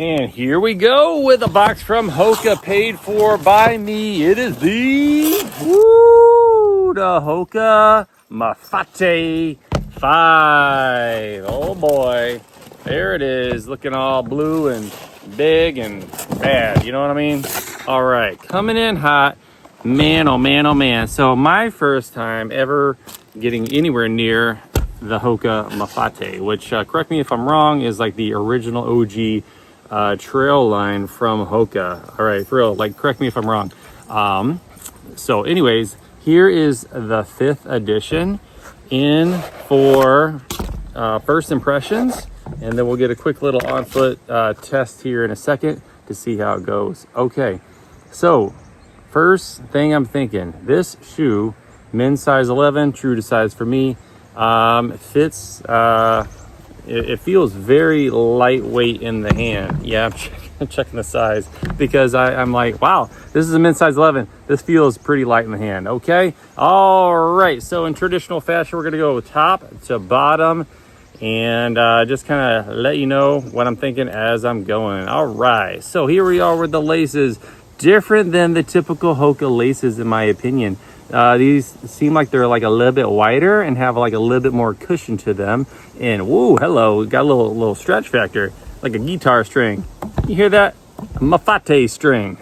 And here we go with a box from HOKA, paid for by me. It is the HOKA Mafate 5. Oh boy, there it is, looking all blue and big and bad, you know what I mean? All right, coming in hot, man, oh man, oh man. So my first time ever getting anywhere near the HOKA Mafate, which, correct me if I'm wrong, is like the original OG trail line from HOKA. All right, for real, like, correct me if I'm wrong. So anyways, here is the 5th edition in for first impressions, and then we'll get a quick little on foot test here in a second to see how it goes. Okay, so first thing I'm thinking, this shoe, men's size 11, true to size for me, fits, it feels very lightweight in the hand. Yeah, I'm checking the size because I'm like, wow, this is a men's size 11. This feels pretty light in the hand. Okay. All right. So in traditional fashion, we're going to go top to bottom and just kind of let you know what I'm thinking as I'm going. All right. So here we are with the laces, different than the typical HOKA laces, in my opinion. These seem like they're like a little bit wider and have like a little bit more cushion to them. And whoa, hello, got a little stretch factor, like a guitar string. You hear that? A Mafate string.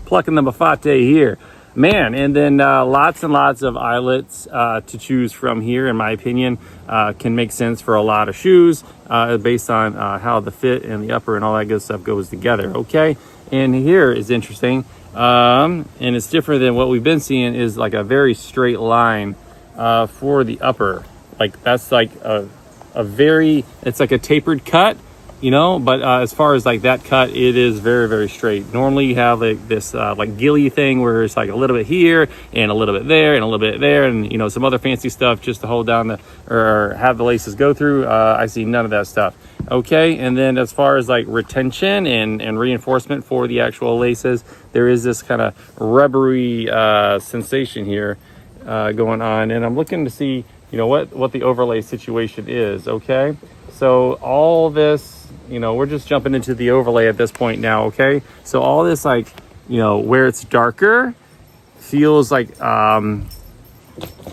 Plucking the Mafate here. Man, and then lots and lots of eyelets to choose from here, in my opinion. Can make sense for a lot of shoes based on how the fit and the upper and all that good stuff goes together, okay? And here is interesting. And it's different than what we've been seeing, is like a very straight line for the upper. Like that's like a very, it's like a tapered cut, you know, but as far as like that cut, it is very, very straight. Normally you have like this like ghillie thing where it's like a little bit here and a little bit there and a little bit there, and you know, some other fancy stuff just to hold down the, or have the laces go through. I see none of that stuff. Okay, and then as far as like retention and reinforcement for the actual laces, there is this kind of rubbery sensation here going on, and I'm looking to see, you know, what the overlay situation is. Okay, so all this, you know, we're just jumping into the overlay at this point now. Okay, so all this, like, you know, where it's darker feels like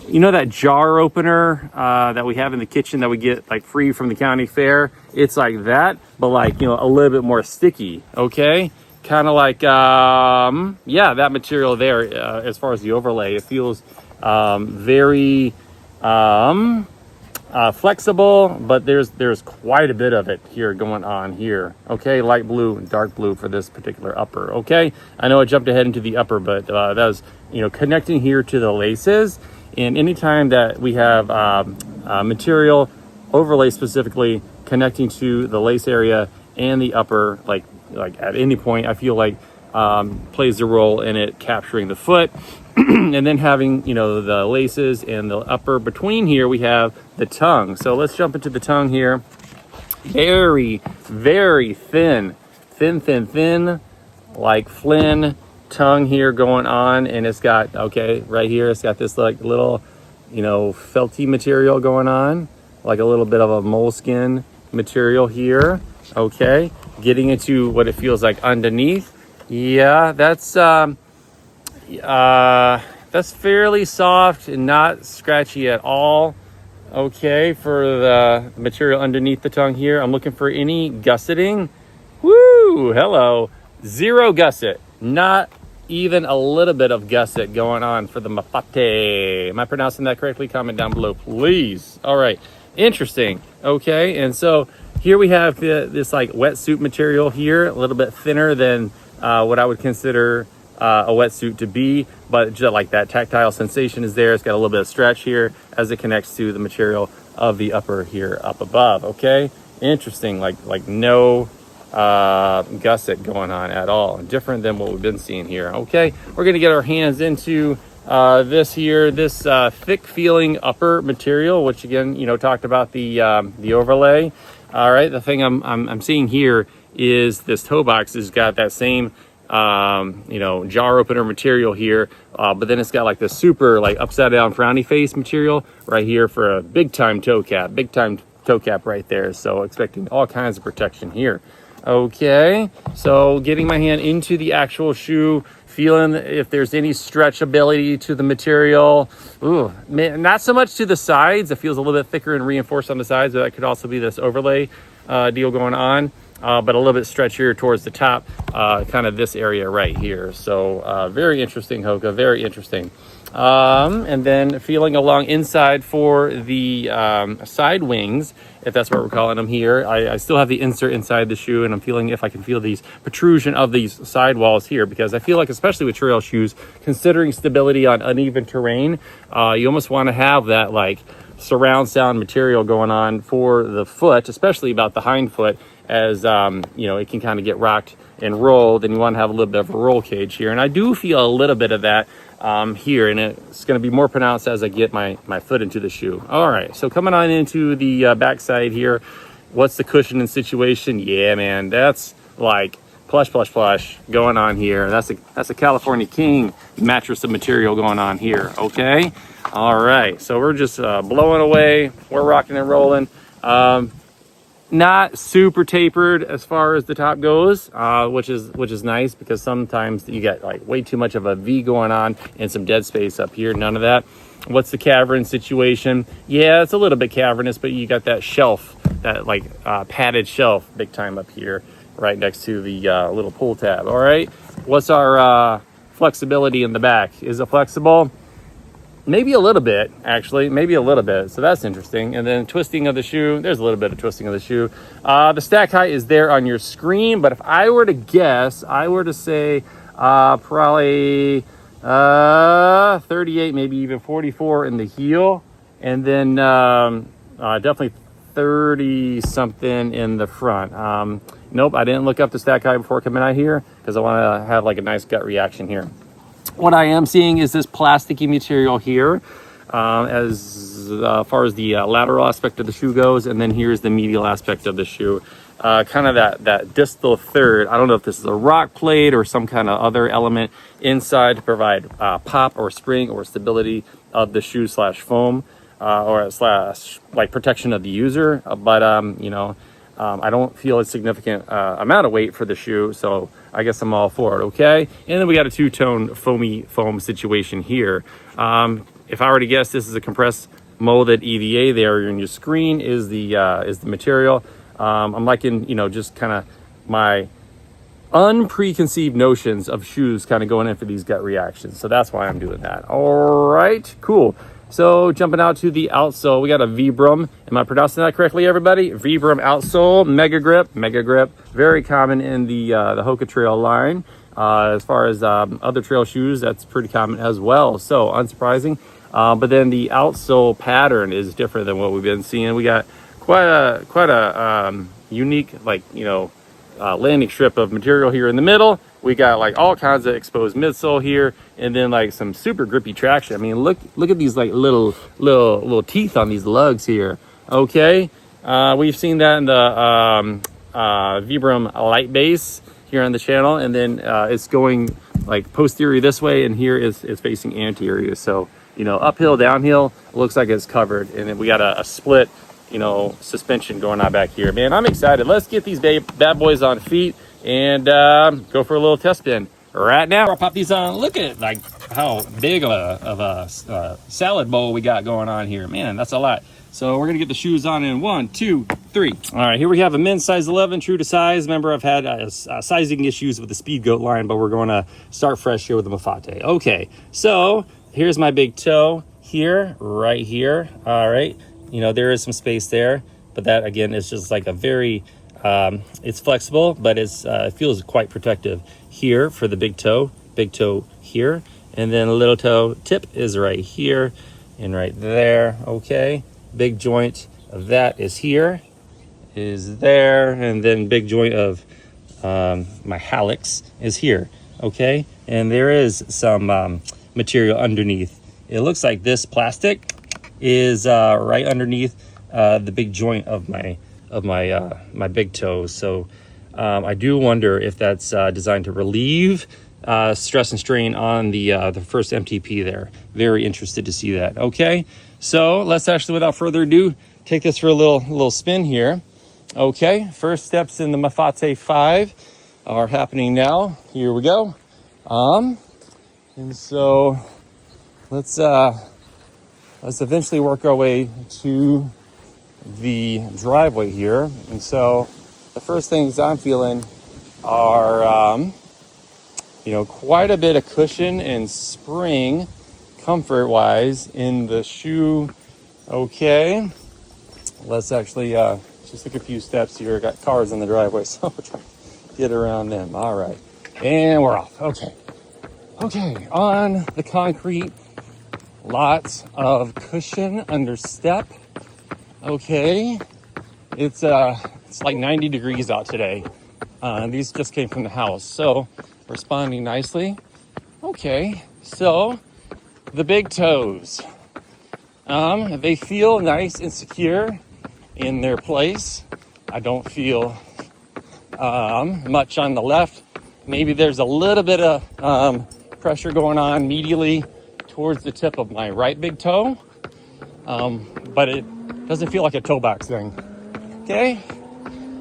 you know, that jar opener that we have in the kitchen that we get like free from the county fair? It's like that, but like, you know, a little bit more sticky. Okay, kind of like yeah, that material there. As far as the overlay, it feels very flexible, but there's quite a bit of it here going on here. Okay, light blue and dark blue for this particular upper. Okay, I know I jumped ahead into the upper, but that was, you know, connecting here to the laces. And anytime that we have material overlay specifically connecting to the lace area and the upper, like at any point, I feel like plays a role in it capturing the foot. And then having, you know, the laces and the upper between here, we have the tongue. So let's jump into the tongue here. Very, very thin, like Flynn tongue here going on, and it's got, okay, right here it's got this like little, you know, felty material going on, like a little bit of a moleskin material here. Okay, getting into what it feels like underneath. Yeah, that's fairly soft and not scratchy at all. Okay, for the material underneath the tongue here, I'm looking for any gusseting. Woo, hello, zero gusset, not even a little bit of gusset going on for the Mafate. Am I pronouncing that correctly? Comment down below, please. All right, interesting. Okay, and so here we have this like wetsuit material here, a little bit thinner than what I would consider a wetsuit to be, but just like that tactile sensation is there. It's got a little bit of stretch here as it connects to the material of the upper here up above. Okay, interesting. Like no gusset going on at all, different than what we've been seeing here. Okay, we're gonna get our hands into this here, this thick feeling upper material, which again, you know, talked about the overlay. All right, the thing I'm seeing here is this toe box has got that same you know, jar opener material here, but then it's got like this super like upside down frowny face material right here for a big time toe cap right there. So expecting all kinds of protection here. Okay, so getting my hand into the actual shoe, feeling if there's any stretchability to the material. Ooh, not so much to the sides. It feels a little bit thicker and reinforced on the sides, but that could also be this overlay deal going on. But a little bit stretchier towards the top, kind of this area right here. So very interesting, HOKA, very interesting. And then feeling along inside for the side wings, if that's what we're calling them here. I still have the insert inside the shoe, and I'm feeling if I can feel these protrusion of these sidewalls here, because I feel like, especially with trail shoes, considering stability on uneven terrain, you almost want to have that like surround sound material going on for the foot, especially about the hind foot, as you know, it can kind of get rocked and rolled, and you want to have a little bit of a roll cage here. And I do feel a little bit of that here, and it's going to be more pronounced as I get my foot into the shoe. All right, so coming on into the backside here, what's the cushioning situation? Yeah, man, that's like plush going on here. That's a California King mattress of material going on here. Okay, all right, so we're just blowing away. We're rocking and rolling. Not super tapered as far as the top goes, which is nice, because sometimes you get like way too much of a V going on and some dead space up here. None of that. What's the cavern situation? Yeah, it's a little bit cavernous, but you got that shelf, that like padded shelf big time up here right next to the little pull tab. All right, what's our flexibility in the back? Is it flexible? Maybe a little bit, actually, maybe a little bit. So that's interesting. And then twisting of the shoe, there's a little bit of twisting of the shoe. The stack height is there on your screen, but if I were to guess, I were to say probably 38, maybe even 44 in the heel. And then definitely 30 something in the front. Nope, I didn't look up the stack height before coming out here, because I want to have like a nice gut reaction here. What I am seeing is this plasticky material here, as far as the lateral aspect of the shoe goes, and then here's the medial aspect of the shoe. Kind of that distal third. I don't know if this is a rock plate or some kind of other element inside to provide pop or spring or stability of the shoe slash foam, or slash like protection of the user. But you know, I don't feel a significant amount of weight for the shoe, so I guess I'm all for it. Okay, and then we got a two-tone foam situation here. If I were to guess, this is a compressed molded EVA. There in your screen is the material. I'm liking, you know, just kind of my unpreconceived notions of shoes kind of going in for these gut reactions. So that's why I'm doing that. All right, cool. So jumping out to the outsole, we got a Vibram. Am I pronouncing that correctly, everybody? Vibram outsole, mega grip, very common in the HOKA trail line. As far as other trail shoes, that's pretty common as well. So unsurprising. But then the outsole pattern is different than what we've been seeing. We got quite a unique, like, you know, landing strip of material here in the middle. We got like all kinds of exposed midsole here, and then like some super grippy traction. I mean, look at these like little teeth on these lugs here. Okay, we've seen that in the Vibram light base here on the channel, and then it's going like posterior this way, and here is facing anterior. So, you know, uphill, downhill, looks like it's covered, and then we got a split, you know, suspension going on back here. Man, I'm excited. Let's get these bad boys on feet and go for a little test spin right now. I'll pop these on. Look at like how big of a salad bowl we got going on here. Man, that's a lot. So we're gonna get the shoes on in 1, 2, 3. All right, here we have a men's size 11, true to size. Remember, I've had sizing issues with the Speed Goat line, but we're going to start fresh here with the Mafate. Okay, so here's my big toe here, right here. All right, you know, there is some space there, but that again is just like a very it's flexible, but it feels quite protective here for the big toe here, and then a little toe tip is right here and right there. Okay, big joint of that is here, is there, and then big joint of my hallux is here. Okay, and there is some material underneath. It looks like this plastic is right underneath the big joint of my big toe. So I do wonder if that's designed to relieve stress and strain on the first MTP there. Very interested to see that. Okay, so let's actually, without further ado, take this for a little spin here. Okay, first steps in the Mafate 5 are happening now. Here we go. And so let's eventually work our way to the driveway here. And so the first things I'm feeling are, quite a bit of cushion and spring comfort-wise in the shoe. Okay, let's actually just take a few steps here. Got cars in the driveway, so we're trying to get around them. All right, and we're off. Okay, on the concrete, lots of cushion under step. Okay, it's like 90 degrees out today. These just came from the house, so responding nicely. Okay, so the big toes. They feel nice and secure in their place. I don't feel much on the left. Maybe there's a little bit of pressure going on medially towards the tip of my right big toe, but it doesn't feel like a toe box thing. Okay,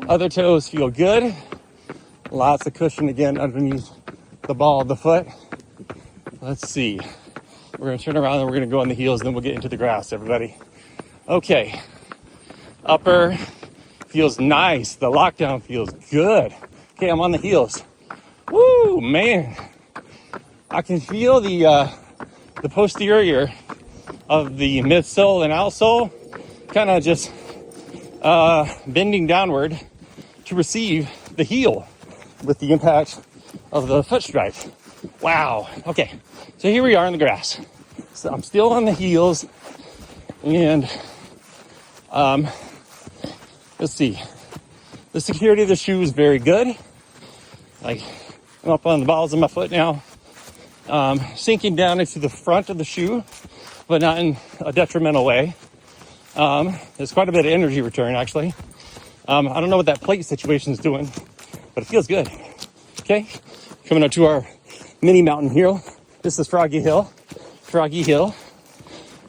other toes feel good. Lots of cushion again underneath the ball of the foot. Let's see. We're gonna turn around and we're gonna go on the heels, and then we'll get into the grass, everybody. Okay, upper feels nice. The lockdown feels good. Okay, I'm on the heels. Woo, man. I can feel the posterior of the midsole and outsole kind of just bending downward to receive the heel with the impact of the foot stripe. Wow. Okay, so here we are in the grass. So I'm still on the heels, and let's see. The security of the shoe is very good. Like, I'm up on the balls of my foot now, sinking down into the front of the shoe, but not in a detrimental way. There's quite a bit of energy return, actually. I don't know what that plate situation is doing, but it feels good. Okay, coming up to our mini mountain hill. This is Froggy Hill.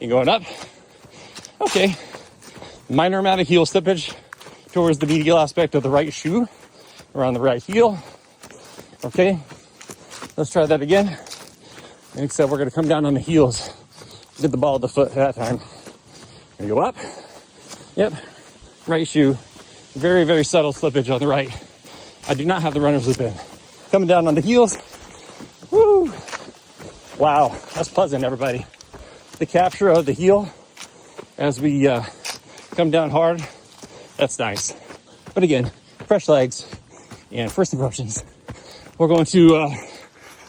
You're going up. Okay, minor amount of heel slippage towards the medial aspect of the right shoe, around the right heel. Okay, let's try that again. Except we're gonna come down on the heels, get the ball of the foot that time. Gonna go up. Yep, right shoe. Very, very subtle slippage on the right. I do not have the runner's loop in. Coming down on the heels. Woo! Wow, that's pleasant, everybody. The capture of the heel as we come down hard, that's nice. But again, fresh legs and first impressions. We're going to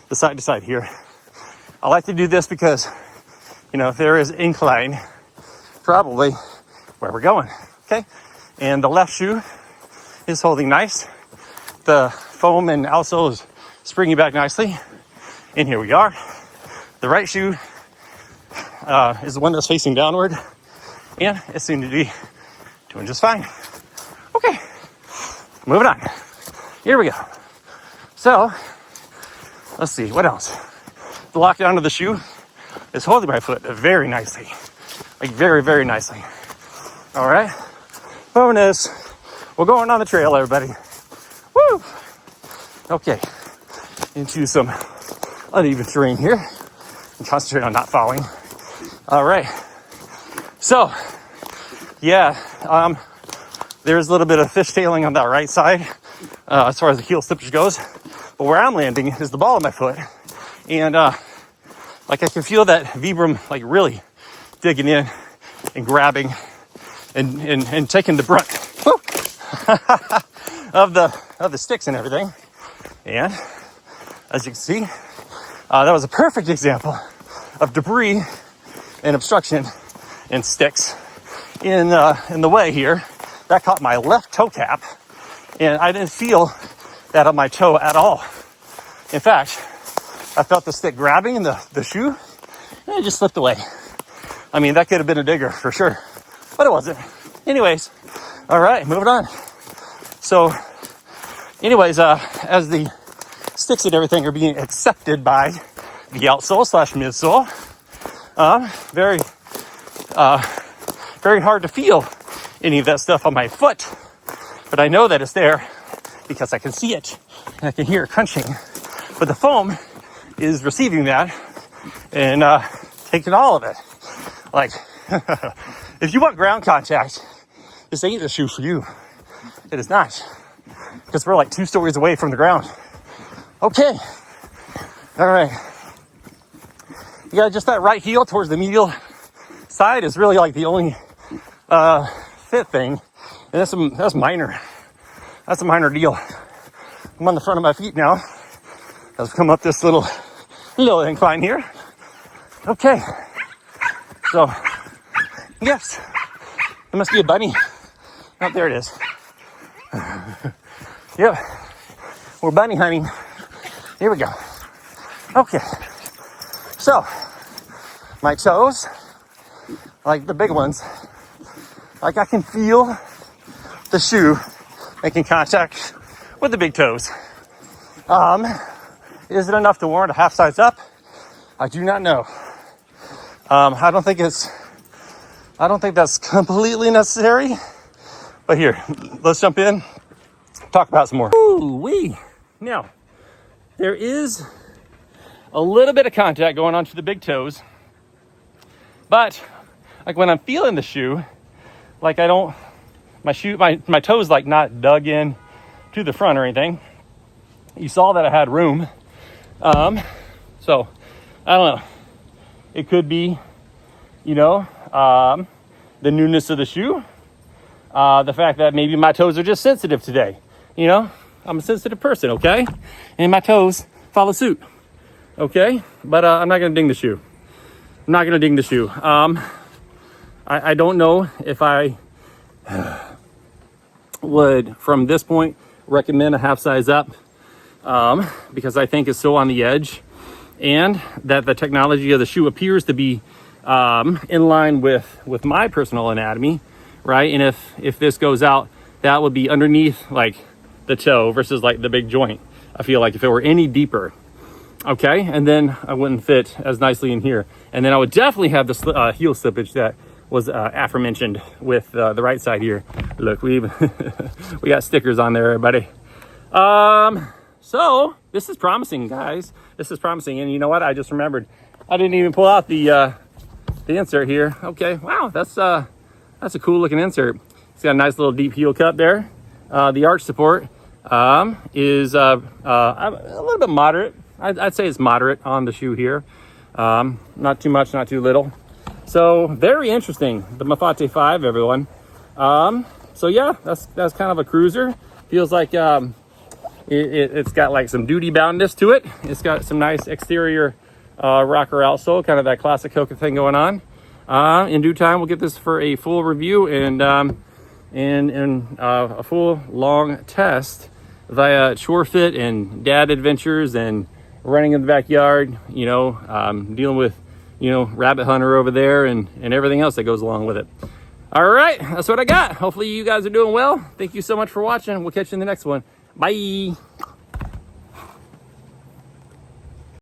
the side to side here. I like to do this because, if there is incline, probably where we're going, okay? And the left shoe is holding nice. The foam and outsole is springing back nicely. And here we are. The right shoe is the one that's facing downward, and it seemed to be doing just fine. Okay, moving on. Here we go. So, let's see, what else? The lockdown of the shoe is holding my foot very nicely. Like very, very nicely. All right, bonus. We're going on the trail, everybody. Woo! Okay, into some uneven terrain here. And concentrate on not falling. All right. So, yeah, there's a little bit of fishtailing on that right side as far as the heel slippage goes. But where I'm landing is the ball of my foot. And I can feel that vibram really digging in and grabbing and taking the brunt of the sticks and everything. And as you can see, that was a perfect example of debris and obstruction and sticks in the way here. That caught my left toe cap, and I didn't feel that on my toe at all. In fact, I felt the stick grabbing in the shoe, and it just slipped away. I mean, that could have been a digger for sure, but it wasn't. Anyways, all right, moving on. So, anyways, as the sticks and everything are being accepted by the outsole / midsole, very hard to feel any of that stuff on my foot. but I know that it's there because I can see it and I can hear it crunching. But the foam is receiving that and taking all of it. Like, if you want ground contact, this ain't the shoe for you. It is not, because we're like 2 stories away from the ground. Okay, all right. Yeah, just that right heel towards the medial side is really like the only fit thing, and that's minor. That's a minor deal. I'm on the front of my feet now. I've come up this little incline here. Okay, so yes, there must be a bunny. Oh, there it is. Yep, we're bunny hunting. Here we go. Okay, so my toes, like the big ones, like I can feel the shoe making contact with the big toes. Is it enough to warrant a half size up? I do not know. I don't think that's completely necessary. But here, let's jump in, talk about some more. Ooh-wee. Now, there is a little bit of contact going on to the big toes, but like when I'm feeling the shoe, like my toes like not dug in to the front or anything. You saw that I had room. So I don't know. It could be, the newness of the shoe. The fact that maybe my toes are just sensitive today. I'm a sensitive person, okay? And my toes follow suit, okay? But I'm not going to ding the shoe. I don't know if I would, from this point, recommend a half size up, because I think it's so on the edge, and that the technology of the shoe appears to be in line with my personal anatomy, right? And if this goes out, that would be underneath like the toe versus like the big joint. I feel like if it were any deeper, okay, and then I wouldn't fit as nicely in here, and then I would definitely have the heel slippage that was aforementioned with the right side here. Look, we got stickers on there, everybody. So this is promising, guys. This is promising, and you know what? I just remembered I didn't even pull out the insert here. Okay, wow, that's a cool looking insert. It's got a nice little deep heel cut there. The arch support is a little bit moderate. I'd say it's moderate on the shoe here. Not too much, not too little. So very interesting, the Mafate 5, everyone. So yeah, that's kind of a cruiser. Feels like it's got like some duty boundness to it. It's got some nice exterior rocker outsole, kind of that classic HOKA thing going on. In due time, we'll get this for a full review and a full long test via Shore Fit and dad adventures and running in the backyard, dealing with, rabbit hunter over there and everything else that goes along with it. All right, that's what I got. Hopefully you guys are doing well. Thank you so much for watching. We'll catch you in the next one. Bye.